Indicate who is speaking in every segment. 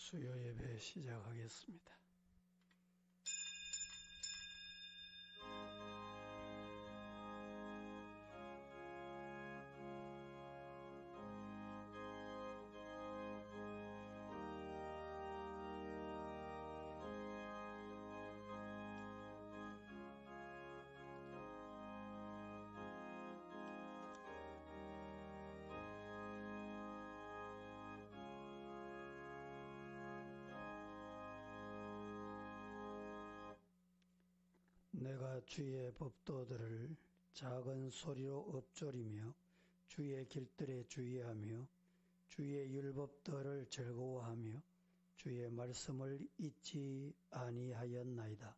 Speaker 1: 수요 예배 시작하겠습니다. 내가 주의 법도들을 작은 소리로 읊조리며 주의 길들에 주의하며 주의 율법들을 즐거워하며 주의 말씀을 잊지 아니하였나이다.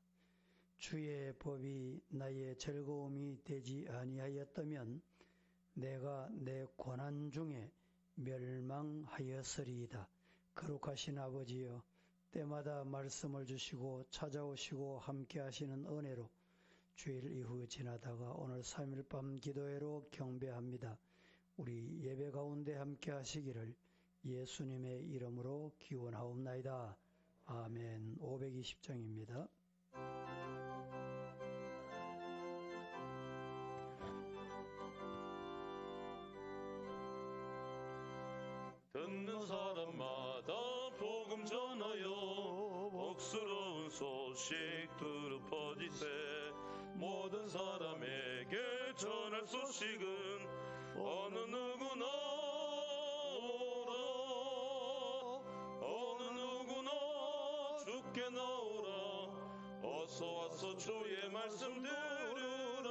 Speaker 1: 주의 법이 나의 즐거움이 되지 아니하였다면 내가 내 고난 중에 멸망하였으리이다. 거룩하신 아버지여, 때마다 말씀을 주시고 찾아오시고 함께 하시는 은혜로 주일 이후 지나다가 오늘 3일 밤 기도회로 경배합니다. 우리 예배 가운데 함께 하시기를 예수님의 이름으로 기원하옵나이다. 아멘. 520장입니다.
Speaker 2: 듣는 사람마다 복음 전하여 복스러운 소식 두루 퍼지세. 모든 사람에게 전할 소식은 어느 누구나 오라. 어느 누구나 주께 나오라. 어서 와서 주의 말씀 들으라.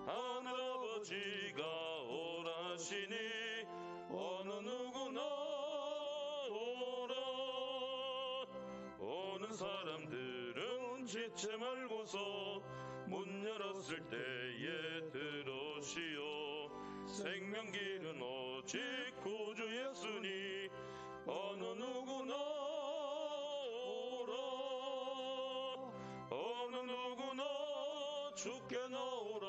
Speaker 2: 하늘아버지가 오라 하시니 어느 누구나 오라. 오는 사람들은 지체 말고서 문 열었을 때에 들어오시오. 생명길은 오직 구주 예수니 어느 누구나 오라. 어느 누구나 주께 나오라.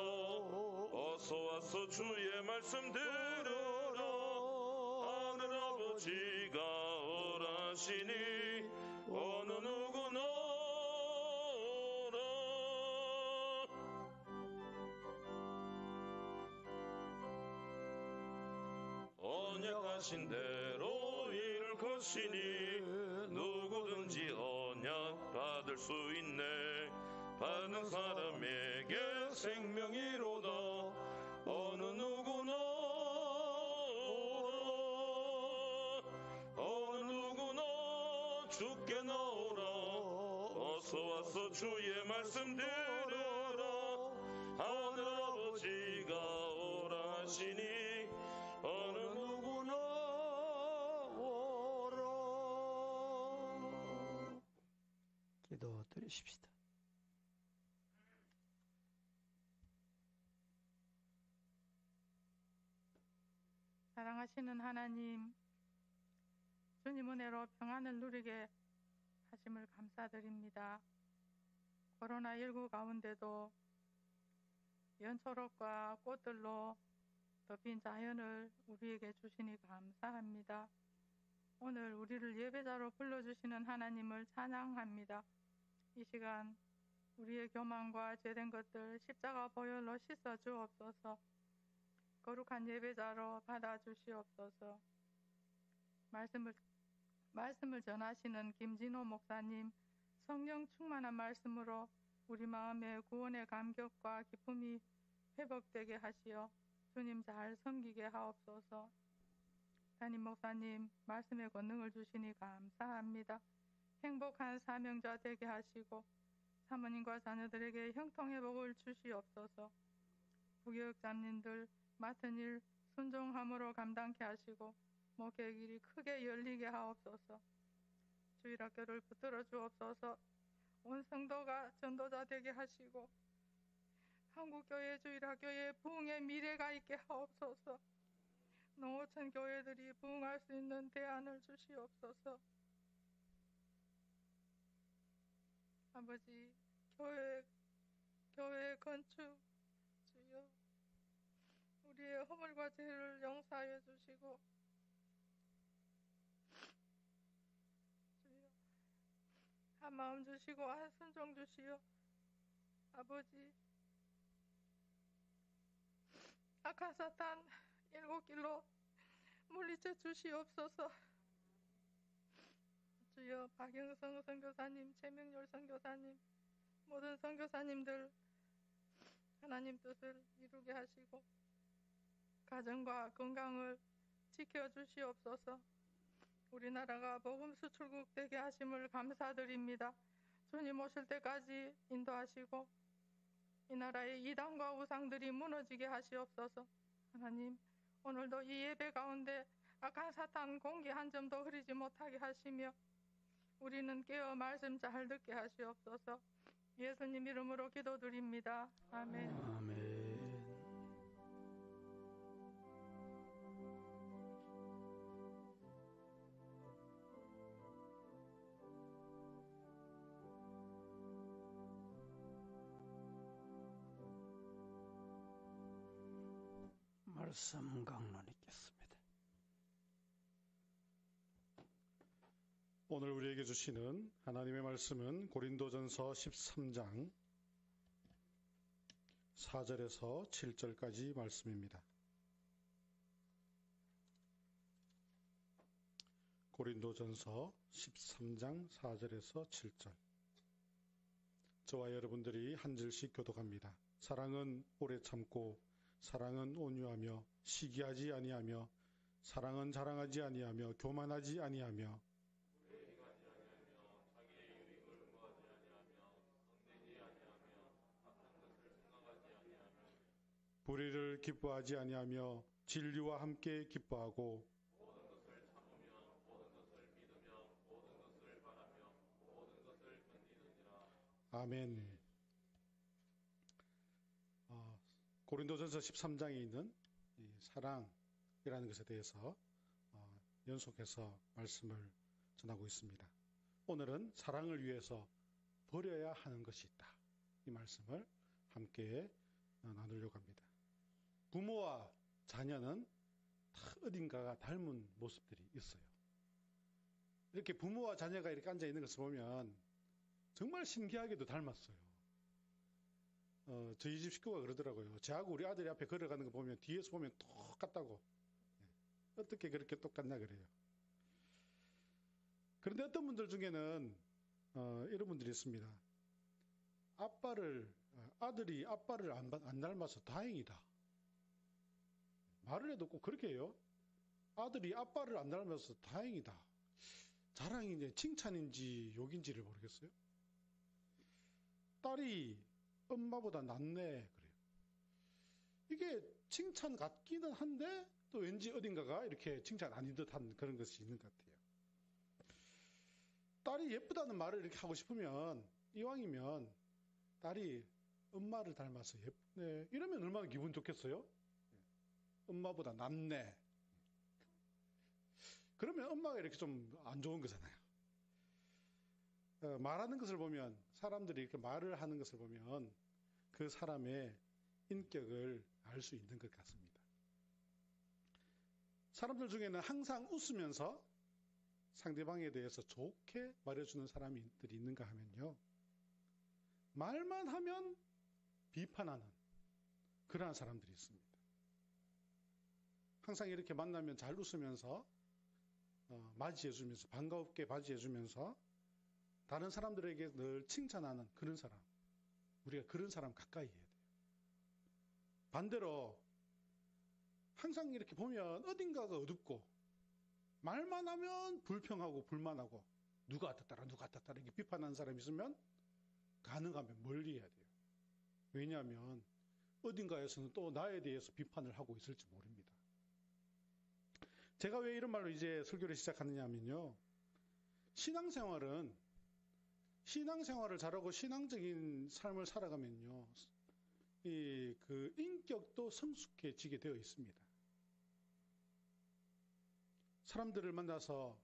Speaker 2: 어서 와서 주의 말씀 들으라. 하늘아버지가 오라 하시니 어느 누구나 오라. 언약하신 대로 이룰 것이니 누구든지 언약 받을 수 있네. 받는 사람에게 생명이로다. 어느 누구나 오라. 어느 누구나 주께 나오라. 어서 와서 주의 말씀 들으라. 하늘아버지가 오라 하시니 어느 누구나 오라.
Speaker 1: 기도 드리십시다.
Speaker 3: 사랑하시는 하나님, 주님 은혜로 평안을 누리게 하심을 감사드립니다. 코로나19 가운데도 연초록과 꽃들로 덮인 자연을 우리에게 주시니 감사합니다. 오늘 우리를 예배자로 불러주시는 하나님을 찬양합니다. 이 시간 우리의 교만과 죄된 것들 십자가 보혈로 씻어 주옵소서. 거룩한 예배자로 받아주시옵소서. 말씀을 전하시는 김진호 목사님, 성령 충만한 말씀으로 우리 마음의 구원의 감격과 기쁨이 회복되게 하시어 주님 잘 섬기게 하옵소서. 담임 목사님, 말씀의 권능을 주시니 감사합니다. 행복한 사명자 되게 하시고 사모님과 자녀들에게 형통회복을 주시옵소서. 부교육자님들 맡은 일 순종함으로 감당케 하시고 목회 길이 크게 열리게 하옵소서. 주일학교를 붙들어 주옵소서. 온 성도가 전도자 되게 하시고 한국교회 주일학교에 부흥의 미래가 있게 하옵소서. 농어촌 교회들이 부흥할 수 있는 대안을 주시옵소서. 아버지, 교회 건축 주여 우리의 허물과 죄를 용서하여 주시고 한 마음 주시고 한 순종 주시어 아버지 악한 사탄 일곱 길로 물리쳐 주시옵소서. 주여 박영성 선교사님, 최명렬 선교사님, 모든 선교사님들 하나님 뜻을 이루게 하시고 가정과 건강을 지켜주시옵소서. 우리나라가 복음 수출국 되게 하심을 감사드립니다. 주님 오실 때까지 인도하시고 이 나라의 이단과 우상들이 무너지게 하시옵소서. 하나님 오늘도 이 예배 가운데 악한 사탄 공기 한 점도 흐리지 못하게 하시며 우리는 깨어 말씀 잘 듣게 하시옵소서. 예수님 이름으로 기도드립니다. 아멘.
Speaker 1: 아멘. 말씀 강론 있겠습니다.
Speaker 4: 오늘 우리에게 주시는 하나님의 말씀은 고린도전서 13장 4절에서 7절까지 말씀입니다. 고린도전서 13장 4절에서 7절. 저와 여러분들이 한 절씩 교독합니다. 사랑은 오래 참고 사랑은 온유하며 시기하지 아니하며 사랑은 자랑하지 아니하며 교만하지 아니하며 불의를 기뻐하지 아니하며 진리와 함께 기뻐하고 아멘. 고린도전서 13장에 있는 이 사랑이라는 것에 대해서 연속해서 말씀을 전하고 있습니다. 오늘은 사랑을 위해서 버려야 하는 것이 있다. 이 말씀을 함께 나누려고 합니다. 부모와 자녀는 다 어딘가가 닮은 모습들이 있어요. 이렇게 부모와 자녀가 이렇게 앉아 있는 것을 보면 정말 신기하게도 닮았어요. 저희 집 식구가 그러더라고요. 저하고 우리 아들이 앞에 걸어가는 거 보면 뒤에서 보면 똑같다고. 어떻게 그렇게 똑같나 그래요. 그런데 어떤 분들 중에는 이런 분들이 있습니다. 아들이 아빠를 안 닮아서 다행이다. 말을 해도 꼭 그렇게 해요. 아들이 아빠를 안 닮아서 다행이다. 자랑인지 칭찬인지 욕인지를 모르겠어요. 딸이 엄마보다 낫네 그래요. 이게 칭찬 같기는 한데 또 왠지 어딘가가 이렇게 칭찬 아닌 듯한 그런 것이 있는 것 같아요. 딸이 예쁘다는 말을 이렇게 하고 싶으면 이왕이면 딸이 엄마를 닮아서 예쁘네 이러면 얼마나 기분 좋겠어요? 엄마보다 낫네. 그러면 엄마가 이렇게 좀 안 좋은 거잖아요. 말하는 것을 보면 사람들이 이렇게 말을 하는 것을 보면 그 사람의 인격을 알 수 있는 것 같습니다. 사람들 중에는 항상 웃으면서 상대방에 대해서 좋게 말해주는 사람들이 있는가 하면요. 말만 하면 비판하는 그러한 사람들이 있습니다. 항상 이렇게 만나면 잘 웃으면서 맞이해주면서 반가웁게 맞이해주면서 다른 사람들에게 늘 칭찬하는 그런 사람. 우리가 그런 사람 가까이 해야 돼요. 반대로 항상 이렇게 보면 어딘가가 어둡고 말만 하면 불평하고 불만하고 누가 어떻다라 이렇게 비판하는 사람이 있으면 가능하면 멀리 해야 돼요. 왜냐하면 어딘가에서는 또 나에 대해서 비판을 하고 있을지 모릅니다. 제가 왜 이런 말로 이제 설교를 시작하느냐 하면요. 신앙생활을 잘하고 신앙적인 삶을 살아가면요. 그 인격도 성숙해지게 되어 있습니다. 사람들을 만나서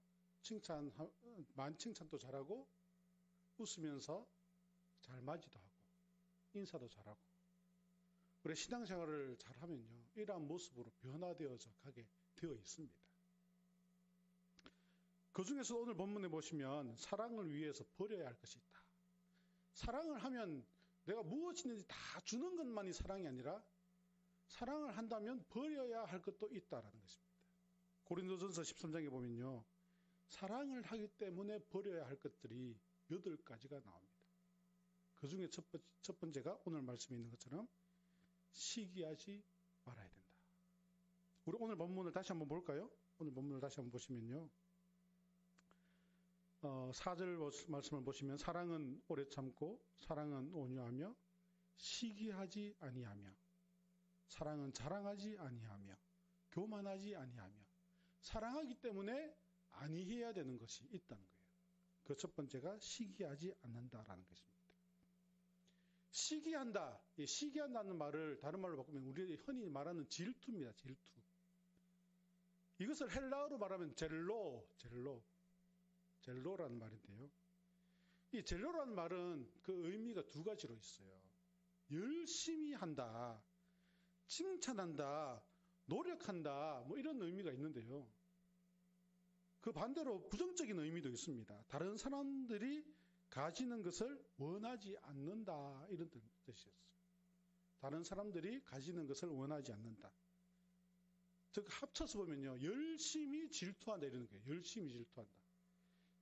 Speaker 4: 칭찬도 잘하고 웃으면서 잘 맞이도 하고 인사도 잘하고 그래 신앙생활을 잘하면요. 이러한 모습으로 변화되어져 가게 되어 있습니다. 그 중에서 오늘 본문에 보시면 사랑을 위해서 버려야 할 것이 있다. 사랑을 하면 내가 무엇이든지 다 주는 것만이 사랑이 아니라 사랑을 한다면 버려야 할 것도 있다라는 것입니다. 고린도전서 13장에 보면요. 사랑을 하기 때문에 버려야 할 것들이 8가지가 나옵니다. 그 중에 첫 번째가 오늘 말씀에 있는 것처럼 시기하지 말아야 된다. 우리 오늘 본문을 다시 한번 볼까요? 오늘 본문을 다시 한번 보시면요. 4절 말씀을 보시면 사랑은 오래 참고 사랑은 온유하며 시기하지 아니하며 사랑은 자랑하지 아니하며 교만하지 아니하며 사랑하기 때문에 아니해야 되는 것이 있다는 거예요. 그 첫 번째가 시기하지 않는다라는 것입니다. 시기한다. 이 시기한다는 말을 다른 말로 바꾸면 우리 흔히 말하는 질투입니다. 질투. 이것을 헬라어로 말하면 젤로라는 말인데요. 이 젤로라는 말은 그 의미가 2가지로 있어요. 열심히 한다, 칭찬한다, 노력한다, 뭐 이런 의미가 있는데요. 그 반대로 부정적인 의미도 있습니다. 다른 사람들이 가지는 것을 원하지 않는다, 이런 뜻이었어요. 다른 사람들이 가지는 것을 원하지 않는다. 즉 합쳐서 보면요, 열심히 질투한다 이러는 거예요. 열심히 질투한다.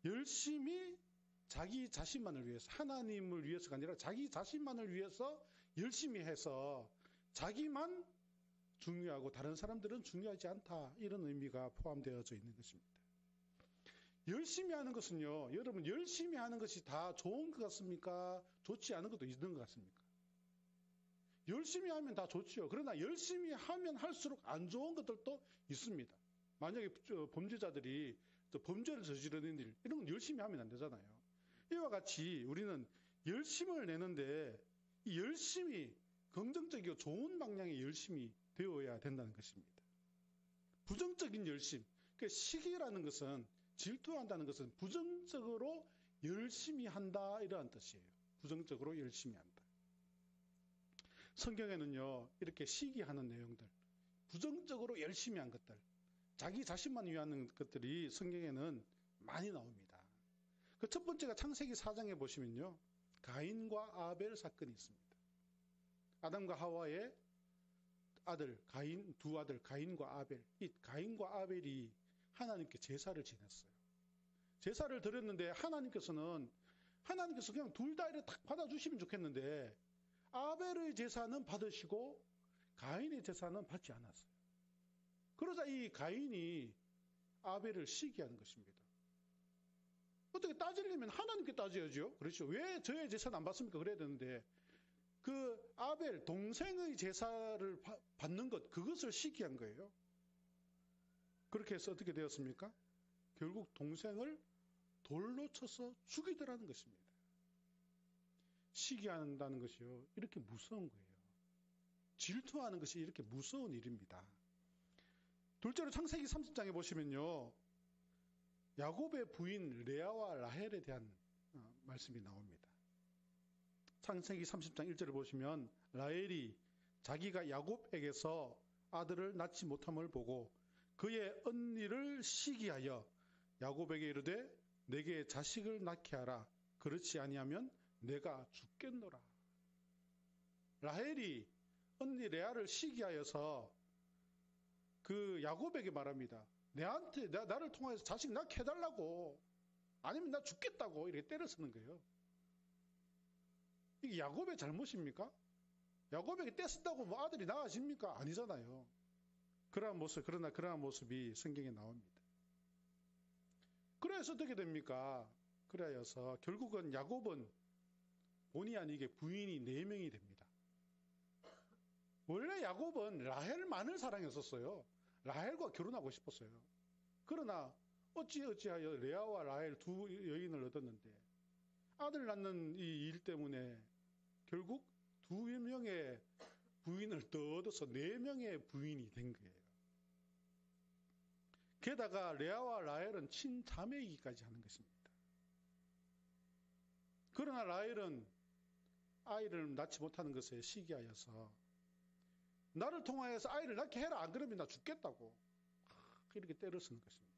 Speaker 4: 열심히 자기 자신만을 위해서, 하나님을 위해서가 아니라 자기 자신만을 위해서 열심히 해서 자기만 중요하고 다른 사람들은 중요하지 않다, 이런 의미가 포함되어져 있는 것입니다. 열심히 하는 것은요, 여러분 열심히 하는 것이 다 좋은 것 같습니까? 좋지 않은 것도 있는 것 같습니까? 열심히 하면 다 좋지요. 그러나 열심히 하면 할수록 안 좋은 것들도 있습니다. 만약에 범죄자들이 범죄를 저지르는 일, 이런 건 열심히 하면 안 되잖아요. 이와 같이 우리는 열심을 내는데 이 열심이 긍정적이고 좋은 방향의 열심이 되어야 된다는 것입니다. 부정적인 열심, 그러니까 시기라는 것은, 질투한다는 것은 부정적으로 열심히 한다, 이러한 뜻이에요. 부정적으로 열심히 한다. 성경에는요, 이렇게 시기하는 내용들, 부정적으로 열심히 한 것들, 자기 자신만 위하는 것들이 성경에는 많이 나옵니다. 그 첫 번째가 창세기 4장에 보시면요, 가인과 아벨 사건이 있습니다. 아담과 하와의 아들, 두 아들, 가인과 아벨. 이 가인과 아벨이 하나님께 제사를 지냈어요. 제사를 드렸는데 하나님께서 그냥 둘 다 이렇게 딱 받아주시면 좋겠는데 아벨의 제사는 받으시고 가인의 제사는 받지 않았어요. 그러자 이 가인이 아벨을 시기하는 것입니다. 어떻게 따지려면 하나님께 따져야죠. 그렇죠. 왜 저의 제사는 안 받습니까? 그래야 되는데 그 아벨 동생의 제사를 받는 것, 그것을 시기한 거예요. 그렇게 해서 어떻게 되었습니까? 결국 동생을 돌로 쳐서 죽이더라는 것입니다. 시기한다는 것이요, 이렇게 무서운 거예요. 질투하는 것이 이렇게 무서운 일입니다. 둘째로 창세기 30장에 보시면요, 야곱의 부인 레아와 라헬에 대한 말씀이 나옵니다. 창세기 30장 1절을 보시면 라헬이 자기가 야곱에게서 아들을 낳지 못함을 보고 그의 언니를 시기하여 야곱에게 이르되 내게 자식을 낳게 하라. 그렇지 아니하면 내가 죽겠노라. 라헬이 언니 레아를 시기하여서 그 야곱에게 말합니다. 나를 통해서 자식 낳게 해달라고, 아니면 나 죽겠다고 이렇게 때려 쓰는 거예요. 이게 야곱의 잘못입니까? 야곱에게 떼쓴다고 뭐 아들이 나아집니까? 아니잖아요. 그러나 그러한 모습이 성경에 나옵니다. 그래서 어떻게 됩니까? 그래서 결국은 야곱은 본의 아니게 부인이 4명이 됩니다. 원래 야곱은 라헬만을 사랑했었어요. 라헬과 결혼하고 싶었어요. 그러나 어찌하여 레아와 라헬 두 여인을 얻었는데 아들 낳는 이 일 때문에 결국 2명의 부인을 더 얻어서 4명의 부인이 된 거예요. 게다가 레아와 라헬은 친자매이기까지 하는 것입니다. 그러나 라헬은 아이를 낳지 못하는 것에 시기하여서 나를 통하여서 아이를 낳게 해라, 안 그러면 나 죽겠다고 이렇게 때려 쓰는 것입니다.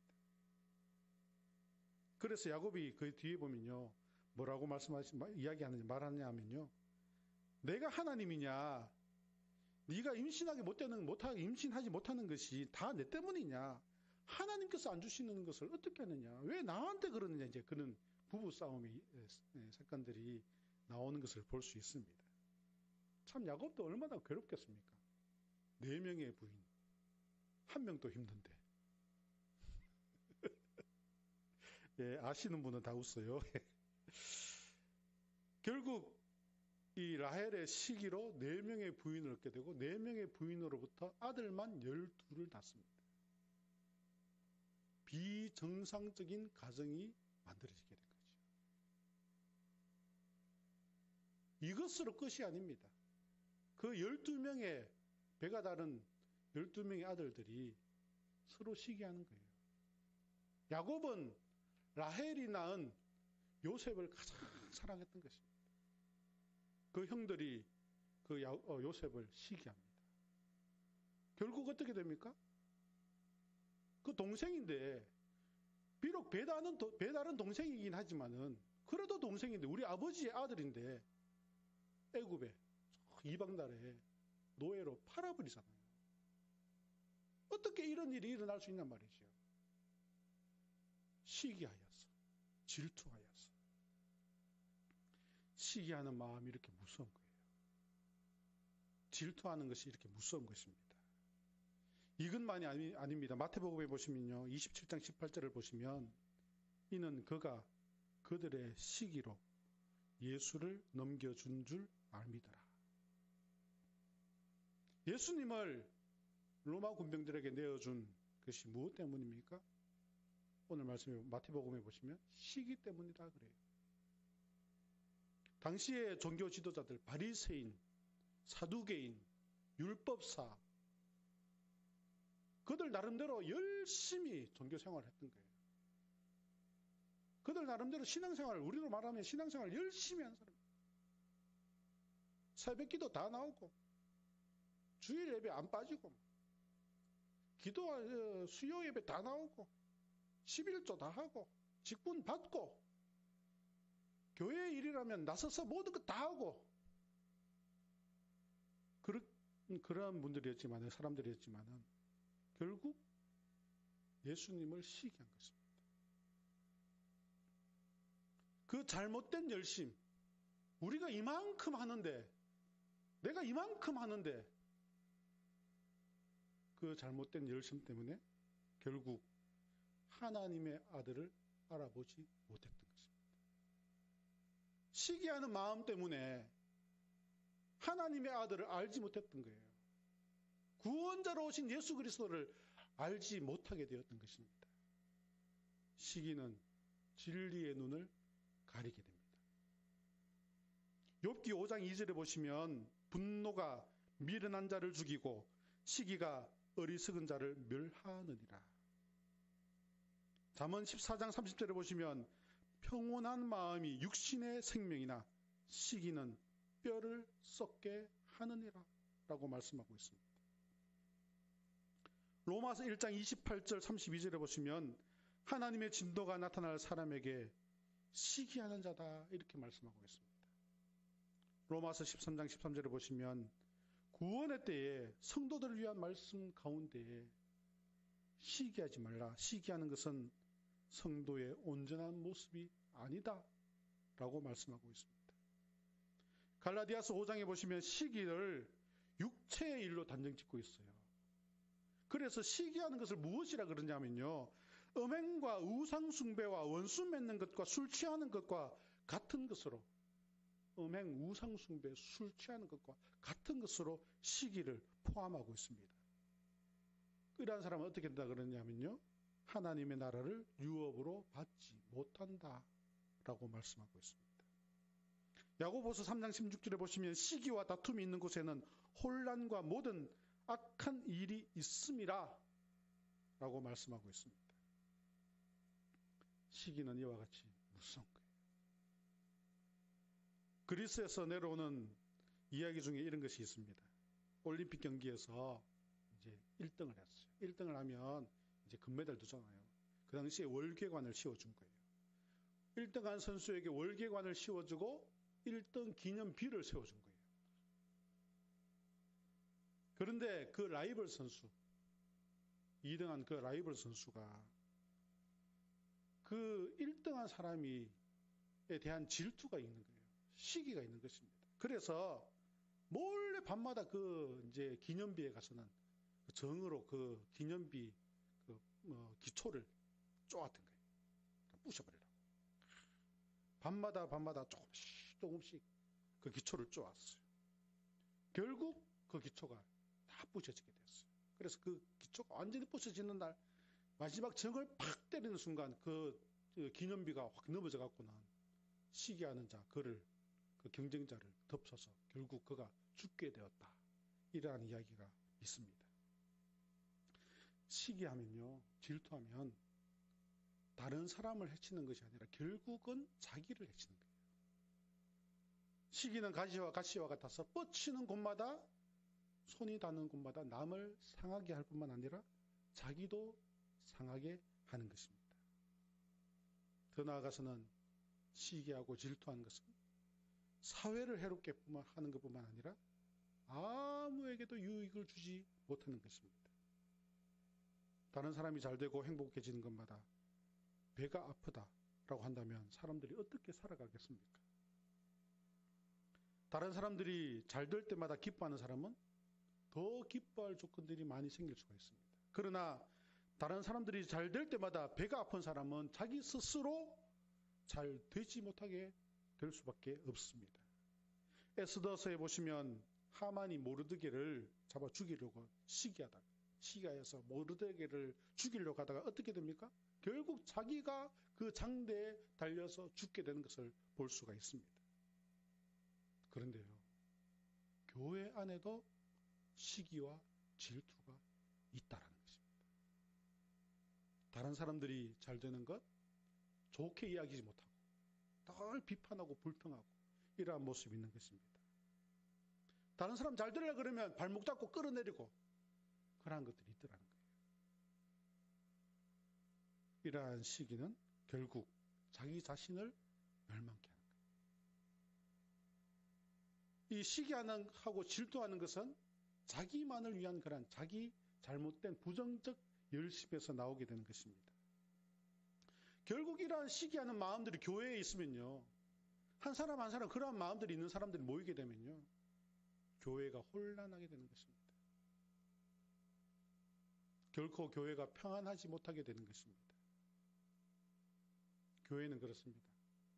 Speaker 4: 그래서 야곱이 그 뒤에 보면요. 뭐라고 말하느냐 하면요. 내가 하나님이냐? 네가 못하게 임신하지 못하는 것이 다 내 때문이냐? 하나님께서 안 주시는 것을 어떻게 하느냐? 왜 나한테 그러느냐? 이제 그런 부부 싸움의 사건들이 나오는 것을 볼 수 있습니다. 참 야곱도 얼마나 괴롭겠습니까? 4명의 부인, 1명도 힘든데. 예, 아시는 분은 다 웃어요. 결국 이 라헬의 시기로 4명의 부인을 얻게 되고 4명의 부인으로부터 아들만 12를 낳습니다. 비정상적인 가정이 만들어지게 된 거죠. 이것으로 끝이 아닙니다. 그 12명의 배가 다른 12명의 아들들이 서로 시기하는 거예요. 야곱은 라헬이 낳은 요셉을 가장 사랑했던 것입니다. 그 형들이 그 요셉을 시기합니다. 결국 어떻게 됩니까? 그 동생인데 비록 배다른 동생이긴 하지만은 그래도 동생인데 우리 아버지의 아들인데 애굽에 이방 나라에 노예로 팔아버리잖아요. 어떻게 이런 일이 일어날 수 있냔 말이죠. 시기하여서, 질투하여서. 시기하는 마음이 이렇게 무서운 거예요. 질투하는 것이 이렇게 무서운 것입니다. 이것만이 아닙니다. 마태복음에 보시면요. 27장 18절을 보시면 이는 그가 그들의 시기로 예수를 넘겨준 줄 알미더라. 예수님을 로마 군병들에게 내어준 것이 무엇 때문입니까? 오늘 말씀에 마태복음에 보시면 시기 때문이다 그래요. 당시의 종교 지도자들, 바리새인, 사두개인, 율법사, 그들 나름대로 열심히 종교 생활을 했던 거예요. 그들 나름대로 신앙생활, 우리로 말하면 신앙생활 열심히 한 사람. 새벽 기도 다 나오고, 주일 예배 안 빠지고, 수요 예배 다 나오고, 11조 다 하고, 직분 받고, 교회 일이라면 나서서 모든 거 다 하고, 그런 분들이었지만, 사람들이었지만은, 결국 예수님을 시기한 것입니다. 그 잘못된 열심, 우리가 이만큼 하는데, 내가 이만큼 하는데, 그 잘못된 열심 때문에 결국 하나님의 아들을 알아보지 못했던 것입니다. 시기하는 마음 때문에 하나님의 아들을 알지 못했던 거예요. 구원자로 오신 예수 그리스도를 알지 못하게 되었던 것입니다. 시기는 진리의 눈을 가리게 됩니다. 욥기 5장 2절에 보시면 분노가 미련한 자를 죽이고 시기가 어리석은 자를 멸하느니라. 잠언 14장 30절에 보시면 평온한 마음이 육신의 생명이나 시기는 뼈를 썩게 하느니라 라고 말씀하고 있습니다. 로마서 1장 28절 32절에 보시면 하나님의 진노가 나타날 사람에게 시기하는 자다 이렇게 말씀하고 있습니다. 로마서 13장 13절에 보시면 구원의 때에 성도들을 위한 말씀 가운데에 시기하지 말라. 시기하는 것은 성도의 온전한 모습이 아니다 라고 말씀하고 있습니다. 갈라디아서 5장에 보시면 시기를 육체의 일로 단정 짓고 있어요. 그래서 시기하는 것을 무엇이라 그러냐면요, 음행과 우상숭배와 원수 맺는 것과 술 취하는 것과 같은 것으로, 음행, 우상숭배, 술 취하는 것과 같은 것으로 시기를 포함하고 있습니다. 이러한 사람은 어떻게 된다 그러냐면요, 하나님의 나라를 유업으로 받지 못한다 라고 말씀하고 있습니다. 야고보서 3장 16절에 보시면 시기와 다툼이 있는 곳에는 혼란과 모든 악한 일이 있음이라 라고 말씀하고 있습니다. 시기는 이와 같이 무서운 거예요. 그리스에서 내려오는 이야기 중에 이런 것이 있습니다. 올림픽 경기에서 이제 1등을 했어요. 1등을 하면 이제 금메달 주잖아요. 그 당시에 월계관을 씌워준 거예요. 1등한 선수에게 월계관을 씌워주고 1등 기념비를 세워준 거예요. 그런데 그 라이벌 선수, 2등한 그 라이벌 선수가 그 1등한 사람에 대한 질투가 있는 거예요. 시기가 있는 것입니다. 그래서 몰래 밤마다 그 이제 기념비에 가서는 정으로 그 기념비 기초를 쪼았던 거예요. 부셔버리라고. 밤마다 조금씩 그 기초를 쪼았어요. 결국 그 기초가 다 부셔지게 됐어요. 그래서 그 기초가 완전히 부셔지는 날 마지막 정을 팍 때리는 순간 그 기념비가 확 넘어져 갖고는 시기하는 자 그 경쟁자를 덮쳐서 결국 그가 죽게 되었다. 이러한 이야기가 있습니다. 시기하면요, 질투하면 다른 사람을 해치는 것이 아니라 결국은 자기를 해치는 거예요. 시기는 가시와 같아서 뻗치는 곳마다 손이 닿는 곳마다 남을 상하게 할 뿐만 아니라 자기도 상하게 하는 것입니다. 더 나아가서는 시기하고 질투하는 것은 사회를 해롭게 하는 것뿐만 아니라 아무에게도 유익을 주지 못하는 것입니다. 다른 사람이 잘 되고 행복해지는 것마다 배가 아프다라고 한다면 사람들이 어떻게 살아가겠습니까? 다른 사람들이 잘 될 때마다 기뻐하는 사람은 더 기뻐할 조건들이 많이 생길 수가 있습니다. 그러나 다른 사람들이 잘 될 때마다 배가 아픈 사람은 자기 스스로 잘 되지 못하게 될 수밖에 없습니다. 에스더서에 보시면 하만이 모르드게를 잡아 죽이려고 시기하여서 모르드게를 죽이려고 하다가 어떻게 됩니까? 결국 자기가 그 장대에 달려서 죽게 되는 것을 볼 수가 있습니다. 그런데요, 교회 안에도 시기와 질투가 있다라는 것입니다. 다른 사람들이 잘 되는 것 좋게 이야기지 못하고 늘 비판하고 불평하고 이러한 모습이 있는 것입니다. 다른 사람 잘 되려고 그러면 발목 잡고 끌어내리고 그러한 것들이 있더라는 거예요. 이러한 시기는 결국 자기 자신을 멸망케 하는 거예요. 이 시기하고 질투하는 것은 자기만을 위한 그런 자기 잘못된 부정적 열심에서 나오게 되는 것입니다. 결국 이러한 시기하는 마음들이 교회에 있으면요, 한 사람 한 사람 그러한 마음들이 있는 사람들이 모이게 되면요, 교회가 혼란하게 되는 것입니다. 결코 교회가 평안하지 못하게 되는 것입니다. 교회는 그렇습니다.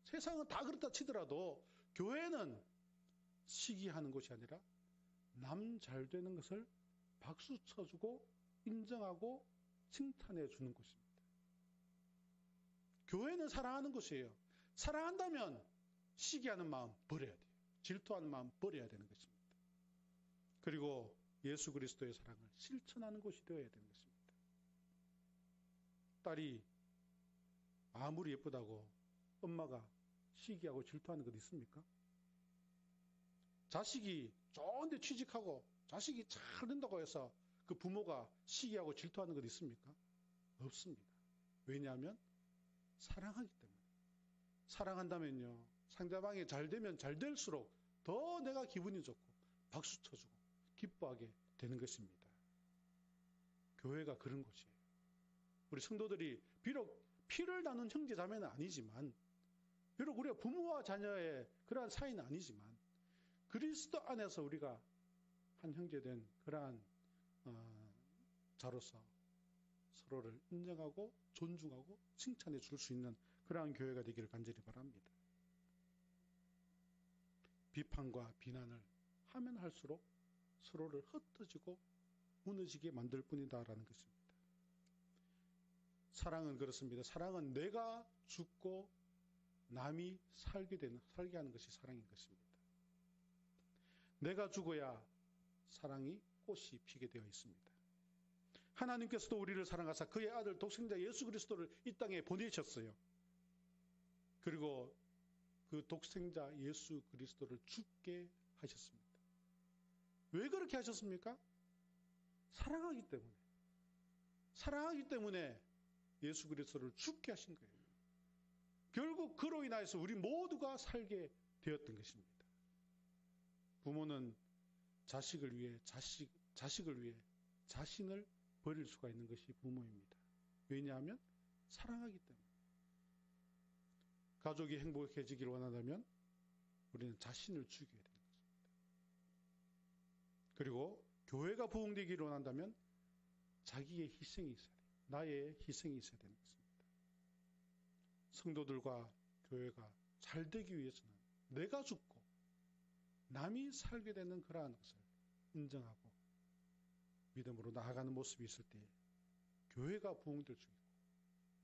Speaker 4: 세상은 다 그렇다 치더라도 교회는 시기하는 것이 아니라 남 잘 되는 것을 박수 쳐주고 인정하고 칭찬해 주는 곳입니다. 교회는 사랑하는 것이에요. 사랑한다면 시기하는 마음 버려야 돼요. 질투하는 마음 버려야 되는 것입니다. 그리고 예수 그리스도의 사랑을 실천하는 곳이 되어야 되는 것입니다. 딸이 아무리 예쁘다고 엄마가 시기하고 질투하는 것 있습니까? 자식이 좋은데 취직하고 자식이 잘 된다고 해서 그 부모가 시기하고 질투하는 것 있습니까? 없습니다. 왜냐하면 사랑하기 때문에. 사랑한다면요, 상대방이 잘 되면 잘 될수록 더 내가 기분이 좋고 박수 쳐주고 기뻐하게 되는 것입니다. 교회가 그런 곳이에요. 우리 성도들이 비록 피를 나눈 형제 자매는 아니지만, 비록 우리가 부모와 자녀의 그러한 사이는 아니지만, 그리스도 안에서 우리가 한 형제된 그러한 자로서 서로를 인정하고 존중하고 칭찬해 줄 수 있는 그러한 교회가 되기를 간절히 바랍니다. 비판과 비난을 하면 할수록 서로를 흩어지고 무너지게 만들 뿐이다라는 것입니다. 사랑은 그렇습니다. 사랑은 내가 죽고 남이 살게 하는 것이 사랑인 것입니다. 내가 죽어야 사랑이 꽃이 피게 되어 있습니다. 하나님께서도 우리를 사랑하사 그의 아들 독생자 예수 그리스도를 이 땅에 보내셨어요. 그리고 그 독생자 예수 그리스도를 죽게 하셨습니다. 왜 그렇게 하셨습니까? 사랑하기 때문에. 사랑하기 때문에 예수 그리스도를 죽게 하신 거예요. 결국 그로 인하여서 우리 모두가 살게 되었던 것입니다. 부모는 자식을 위해 자식을 위해 자신을 버릴 수가 있는 것이 부모입니다. 왜냐하면 사랑하기 때문에. 가족이 행복해지기를 원한다면 우리는 자신을 죽여야 되는 것입니다. 그리고 교회가 부흥되기를 원한다면 자기의 희생이 있어야 돼요. 나의 희생이 있어야 되는 것입니다. 성도들과 교회가 잘 되기 위해서는 내가 죽고 남이 살게 되는 그러한 것을 인정하고 믿음으로 나아가는 모습이 있을 때 교회가 부흥될 수 있고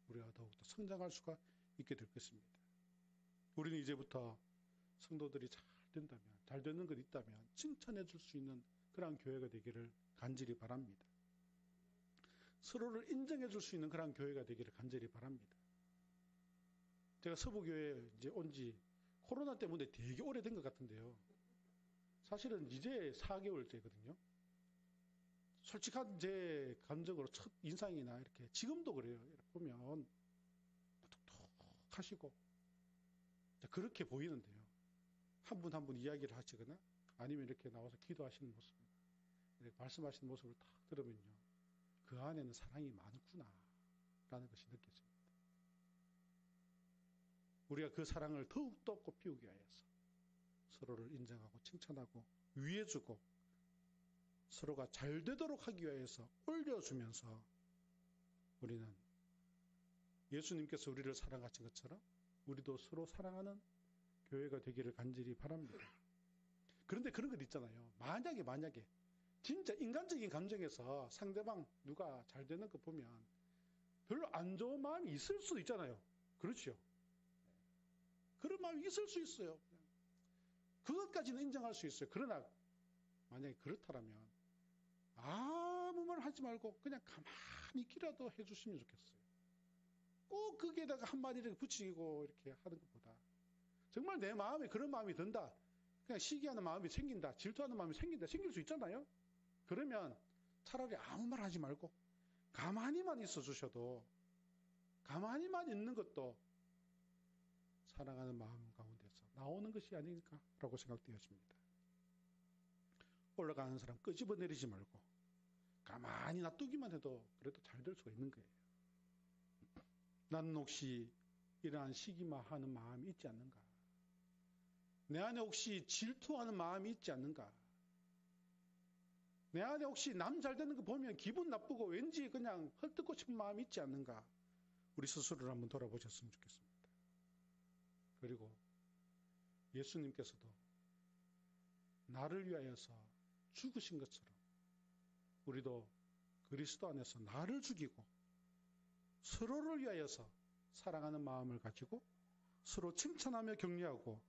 Speaker 4: 우리가 더욱더 성장할 수가 있게 될 것입니다. 우리는 이제부터 성도들이 잘 된다면, 잘 되는 것 있다면 칭찬해 줄 수 있는 그러한 교회가 되기를 간절히 바랍니다. 서로를 인정해 줄 수 있는 그러한 교회가 되기를 간절히 바랍니다. 제가 서부교회에 이제 온 지 코로나 때문에 되게 오래된 것 같은데요. 사실은 이제 4개월째거든요. 솔직한 제 감정으로 첫 인상이나 이렇게 지금도 그래요. 보면 톡톡하시고 그렇게 보이는데요. 한 분 한 분 이야기를 하시거나 아니면 이렇게 나와서 기도하시는 모습, 이렇게 말씀하시는 모습을 딱 들으면요. 그 안에는 사랑이 많구나 라는 것이 느껴집니다. 우리가 그 사랑을 더욱더 꽃피우기 위해서 서로를 인정하고 칭찬하고 위해주고 서로가 잘 되도록 하기 위해서 올려주면서 우리는 예수님께서 우리를 사랑하신 것처럼 우리도 서로 사랑하는 교회가 되기를 간절히 바랍니다. 그런데 그런 것 있잖아요. 만약에 진짜 인간적인 감정에서 상대방 누가 잘 되는 거 보면 별로 안 좋은 마음이 있을 수도 있잖아요. 그렇죠? 그런 마음이 있을 수 있어요. 그것까지는 인정할 수 있어요. 그러나 만약에 그렇다면 아무 말 하지 말고 그냥 가만히 있기라도 해주시면 좋겠어요. 꼭 거기에다가 한마디를 붙이고 이렇게 하는 것보다 정말 내 마음에 그런 마음이 든다. 그냥 시기하는 마음이 생긴다. 질투하는 마음이 생긴다. 생길 수 있잖아요. 그러면 차라리 아무 말 하지 말고 가만히만 있어 주셔도 가만히만 있는 것도 사랑하는 마음 가운데서 나오는 것이 아닐까라고 생각되었습니다. 올라가는 사람 끄집어내리지 말고 가만히 놔두기만 해도 그래도 잘 될 수가 있는 거예요. 나는 혹시 이러한 시기마하는 마음이 있지 않는가? 내 안에 혹시 질투하는 마음이 있지 않는가? 내 안에 혹시 남 잘 되는 거 보면 기분 나쁘고 왠지 그냥 헐뜯고 싶은 마음이 있지 않는가? 우리 스스로를 한번 돌아보셨으면 좋겠습니다. 그리고 예수님께서도 나를 위하여서 죽으신 것처럼 우리도 그리스도 안에서 나를 죽이고 서로를 위하여서 사랑하는 마음을 가지고 서로 칭찬하며 격려하고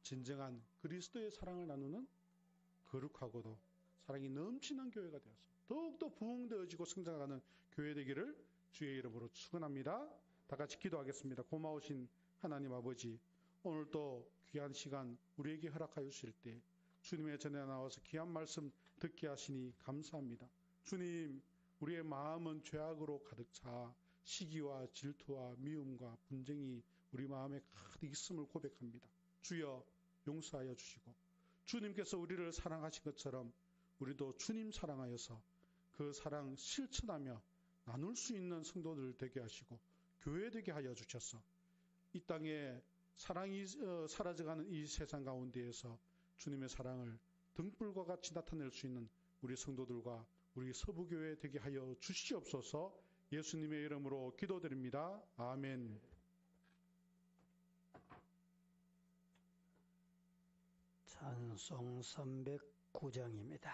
Speaker 4: 진정한 그리스도의 사랑을 나누는 거룩하고도 사랑이 넘치는 교회가 되어서 더욱더 부흥되어지고 성장하는 교회 되기를 주의 이름으로 축원합니다. 다 같이 기도하겠습니다. 고마우신 하나님 아버지, 오늘 또 귀한 시간 우리에게 허락하여 주실 때 주님의 전에 나와서 귀한 말씀 듣게 하시니 감사합니다. 주님, 우리의 마음은 죄악으로 가득 차 시기와 질투와 미움과 분쟁이 우리 마음에 가득 있음을 고백합니다. 주여 용서하여 주시고 주님께서 우리를 사랑하신 것처럼 우리도 주님 사랑하여서 그 사랑 실천하며 나눌 수 있는 성도들 되게 하시고 교회 되게 하여 주셔서 이 땅에 사랑이 사라져가는 이 세상 가운데에서 주님의 사랑을 등불과 같이 나타낼 수 있는 우리 성도들과 우리 서부교회 되게 하여 주시옵소서. 예수님의 이름으로 기도드립니다. 아멘.
Speaker 1: 찬송 309장입니다.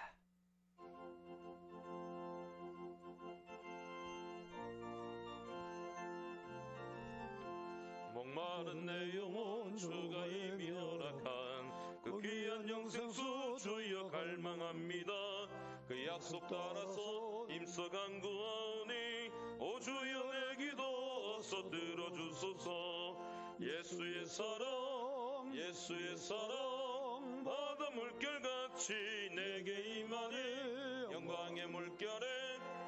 Speaker 2: 목마른 내 영혼 주가 이미 허락한 그 귀한 영생수 주여 갈망합니다. 그 약속 따라서 힘써 간구하오니 오 주여 내 기도 어서 들어주소서. 예수의 사랑 예수의 사랑 바다 물결같이 내게 임하니 영광의 물결에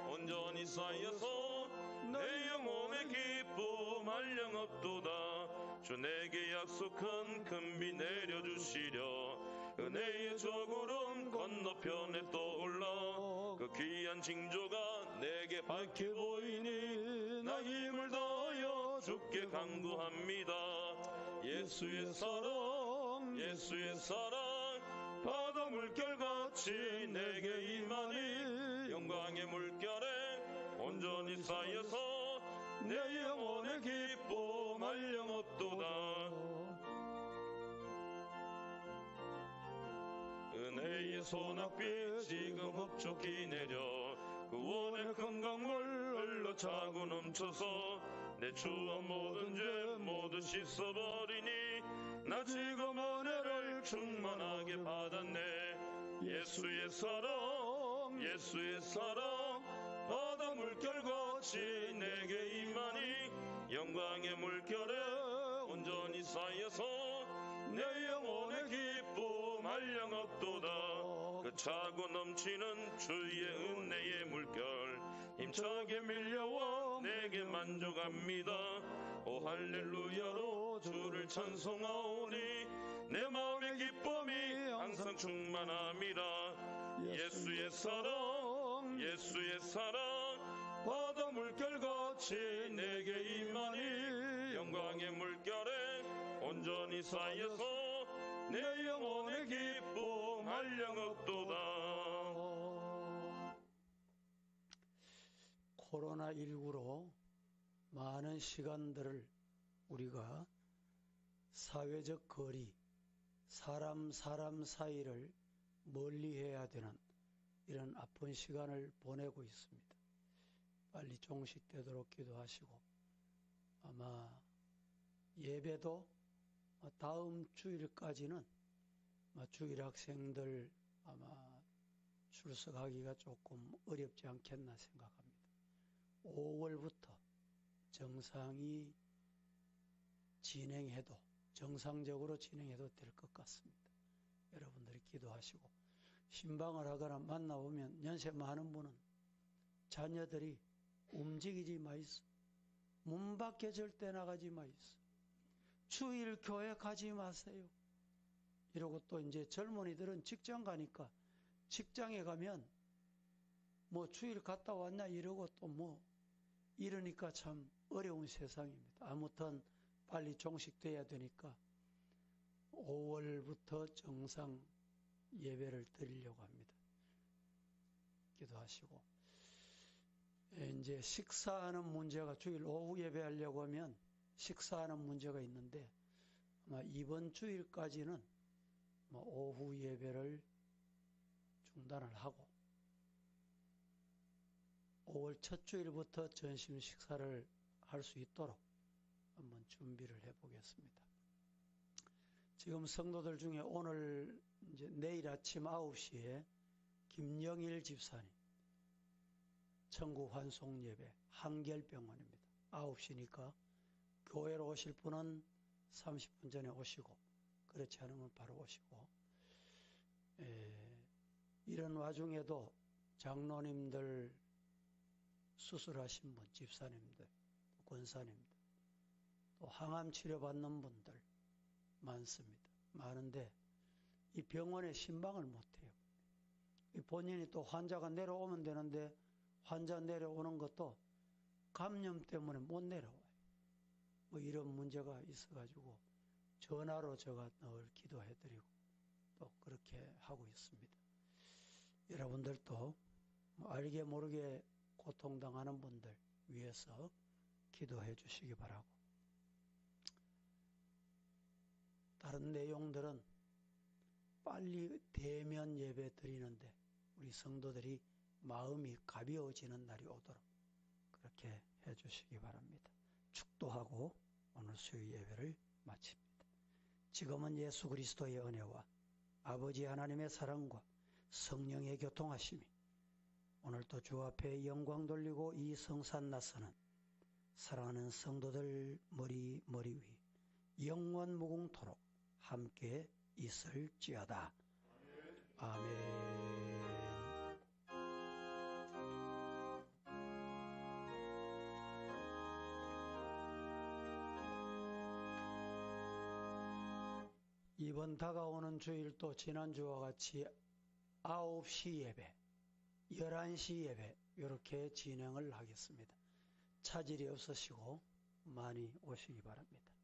Speaker 2: 온전히 쌓여서 내 영혼의 기쁨 한량없도다. 약속한 큰 비 내려주시려 은혜의 저구름 건너편에 떠올라 그 귀한 징조가 내게 밝게 보이니 나 힘을 다하여 주께 간구합니다. 예수의 사랑 예수의 사랑 바다 물결같이 내게 임하니 영광의 물결에 온전히 쌓여서 내 영혼의 기쁨 한량없도다. 은혜의 소낙비 지금 흡족히 내려 구원의 큰 강물 흘러차고 넘쳐서 내 추한 모든 죄 모두 씻어버리니 나 지금 은혜를 충만하게 받았네. 예수의 사랑 예수의 사랑 바다 물결같이 내게 임하니 영광의 물결에 온전히 쌓여서 내 영혼의 기쁨 한량없도다. 그 차고 넘치는 주의 은혜의 물결 힘차게 밀려와 내게 만족합니다. 오 할렐루야로 주를 찬송하오니 내 마음의 기쁨이 항상 충만합니다. 예수의 사랑 예수의 사랑 바다 물결같이 내게 임하니 영광의 물결에 온전히 쌓여서 내 영혼의 기쁨 한량없도다.
Speaker 1: 코로나19로 많은 시간들을 우리가 사회적 거리, 사람 사이를 멀리해야 되는 이런 아픈 시간을 보내고 있습니다. 빨리 종식되도록 기도하시고 아마 예배도 다음 주일까지는 주일 학생들 아마 출석하기가 조금 어렵지 않겠나 생각합니다. 5월부터 정상이 정상적으로 진행해도 될 것 같습니다. 여러분들이 기도하시고 신방을 하거나 만나보면 연세 많은 분은 자녀들이 움직이지 마이소. 문 밖에 절대 나가지 마이소. 주일 교회 가지 마세요. 이러고 또 이제 젊은이들은 직장 가니까 직장에 가면 주일 갔다 왔냐 이러고 또 이러니까 참 어려운 세상입니다. 아무튼 빨리 종식돼야 되니까 5월부터 정상 예배를 드리려고 합니다. 기도하시고 이제 식사하는 문제가 주일 오후 예배하려고 하면 식사하는 문제가 있는데 아마 이번 주일까지는 오후 예배를 중단을 하고 5월 첫 주일부터 점심 식사를 할 수 있도록 한번 준비를 해보겠습니다. 지금 성도들 중에 오늘 이제 내일 아침 9시에 김영일 집사님 천국 환송 예배 한결병원입니다. 9시니까 교회로 오실 분은 30분 전에 오시고 그렇지 않으면 바로 오시고 이런 와중에도 장로님들 수술하신 분, 집사님들, 권사님들 또 항암 치료받는 분들 많습니다. 많은데 이 병원에 신방을 못해요. 본인이 또 환자가 내려오면 되는데 환자 내려오는 것도 감염 때문에 못 내려와요. 이런 문제가 있어가지고 전화로 제가 늘 기도해드리고 또 그렇게 하고 있습니다. 여러분들도 알게 모르게 고통당하는 분들 위해서 기도해 주시기 바라고 다른 내용들은 빨리 대면 예배 드리는데 우리 성도들이 마음이 가벼워지는 날이 오도록 그렇게 해 주시기 바랍니다. 축도하고 오늘 수요 예배를 마칩니다. 지금은 예수 그리스도의 은혜와 아버지 하나님의 사랑과 성령의 교통하심이 오늘도 주 앞에 영광 돌리고 이 성산 나서는 사랑하는 성도들 머리 위 영원 무궁토록 함께 있을지어다. 아멘. 이번 다가오는 주일도 지난주와 같이 9시 예배, 11시 예배 이렇게 진행을 하겠습니다. 차질이 없으시고 많이 오시기 바랍니다.